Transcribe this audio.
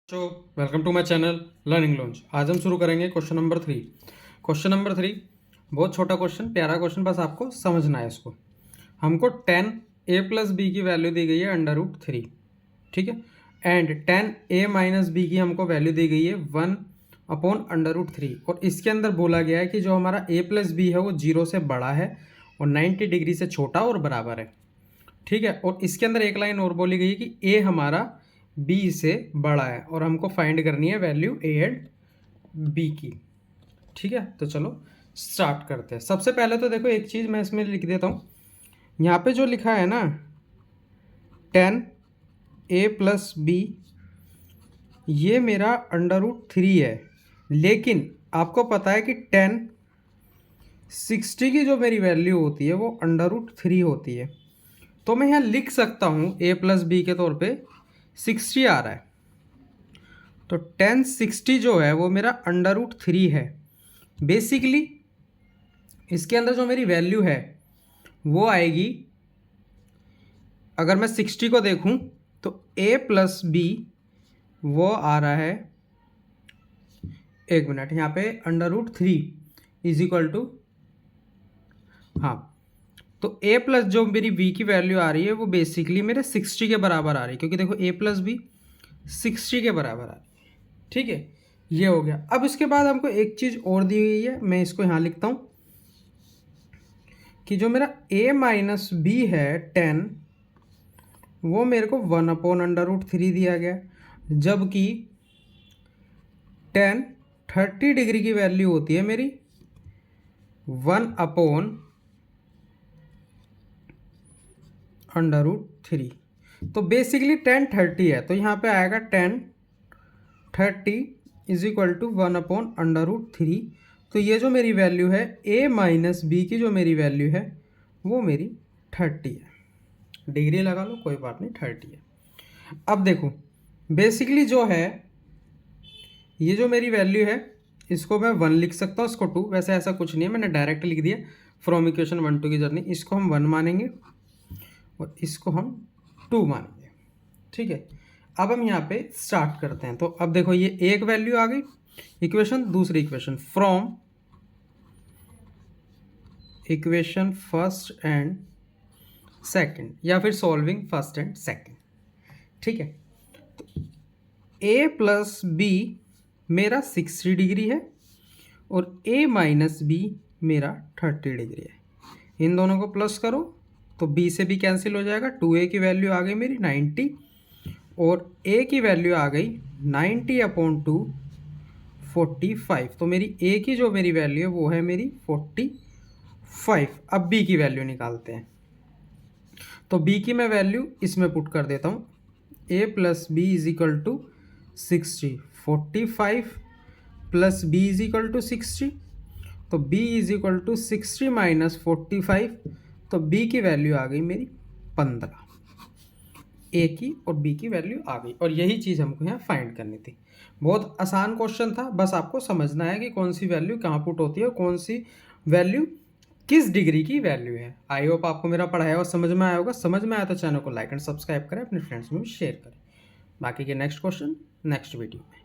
तो welcome to my channel learning launch. आज हम शुरू करेंगे क्वेश्चन नंबर 3। क्वेश्चन नंबर 3 बहुत छोटा क्वेश्चन, प्यारा क्वेश्चन, बस आपको समझना है इसको। हमको 10a+b की वैल्यू दी गई है √3, ठीक है, एंड 10a - b की हमको वैल्यू दी गई है 1/√3। और इसके अंदर बोला गया है कि जो हमारा a+b है वो 0 से बड़ा है और 90 डिग्री से छोटा और बराबर है, ठीक है। और इसके अंदर एक लाइन और बोली गई है कि a हमारा b से बड़ा है और हमको फाइंड करनी है वैल्यू a एंड b की, ठीक है। तो चलो स्टार्ट करते हैं। सबसे पहले तो देखो एक चीज़ मैं इसमें लिख देता हूँ। यहाँ पे जो लिखा है ना 10a+b, ये मेरा √3 है, लेकिन आपको पता है कि 1060 की जो मेरी वैल्यू होती है वो √3 होती है। तो मैं यहाँ लिख सकता हूँ a+b के तौर पे 60 आ रहा है, तो 1060 जो है वो मेरा √3 है। बेसिकली इसके अंदर जो मेरी वैल्यू है वो आएगी, अगर मैं 60 को देखूं तो a+b वो आ रहा है, एक मिनट, यहाँ पे √3 = हाँ, तो a+ जो मेरी b की वैल्यू आ रही है वो बेसिकली मेरे 60 के बराबर आ रही है, क्योंकि देखो a+b 60 के बराबर आ रही है, ठीक है। ये हो गया। अब इसके बाद हमको एक चीज़ और दी हुई है, मैं इसको यहाँ लिखता हूँ कि जो मेरा a - b है 10, वो मेरे को 1/√3 दिया गया, जबकि 10 30 डिग्री की वैल्यू होती है मेरी 1/√3। तो बेसिकली 10 30 है, तो यहाँ पे आएगा 10 30 = 1/√3। तो ये जो मेरी वैल्यू है a - b की जो मेरी वैल्यू है वो मेरी 30 है। डिग्री लगा लो, कोई बात नहीं, 30 है। अब देखो बेसिकली जो है ये जो मेरी वैल्यू है इसको मैं 1 लिख सकता हूँ, इसको 2, वैसे ऐसा कुछ नहीं है, मैंने डायरेक्ट लिख दिया फ्रॉम इक्वेशन 1 to की जर्नी। इसको हम 1 मानेंगे और इसको हम 2 मानेंगे, ठीक है। अब हम यहाँ पे स्टार्ट करते हैं। तो अब देखो ये एक वैल्यू आ गई, इक्वेशन, दूसरी equation, from equation first and second, या फिर सॉल्विंग फर्स्ट एंड सेकंड, ठीक है। तो a+b मेरा 60 डिग्री है और a - b मेरा 30 डिग्री है। इन दोनों को प्लस करो तो b से b कैंसिल हो जाएगा, 2a की वैल्यू आ गई मेरी 90 और a की वैल्यू आ गई 90/2 45। तो मेरी a की जो मेरी वैल्यू है वो है मेरी 45। अब b की वैल्यू निकालते हैं। तो b की मैं वैल्यू इसमें पुट कर देता हूँ, a+b = 60, 45 + b = 60, तो b = 60 - 45, तो b की वैल्यू आ गई मेरी 15। a की और b की वैल्यू आ गई, और यही चीज़ हमको यहाँ फाइंड करनी थी। बहुत आसान क्वेश्चन था, बस आपको समझना है कि कौन सी वैल्यू कहाँ पुट होती है और कौन सी वैल्यू किस डिग्री की वैल्यू है। आई होप आपको मेरा पढ़ाया और समझ में आया होगा। समझ में आया तो चैनल को लाइक एंड सब्सक्राइब करें, अपने फ्रेंड्स में भी शेयर करें। बाकी के नेक्स्ट क्वेश्चन नेक्स्ट वीडियो में।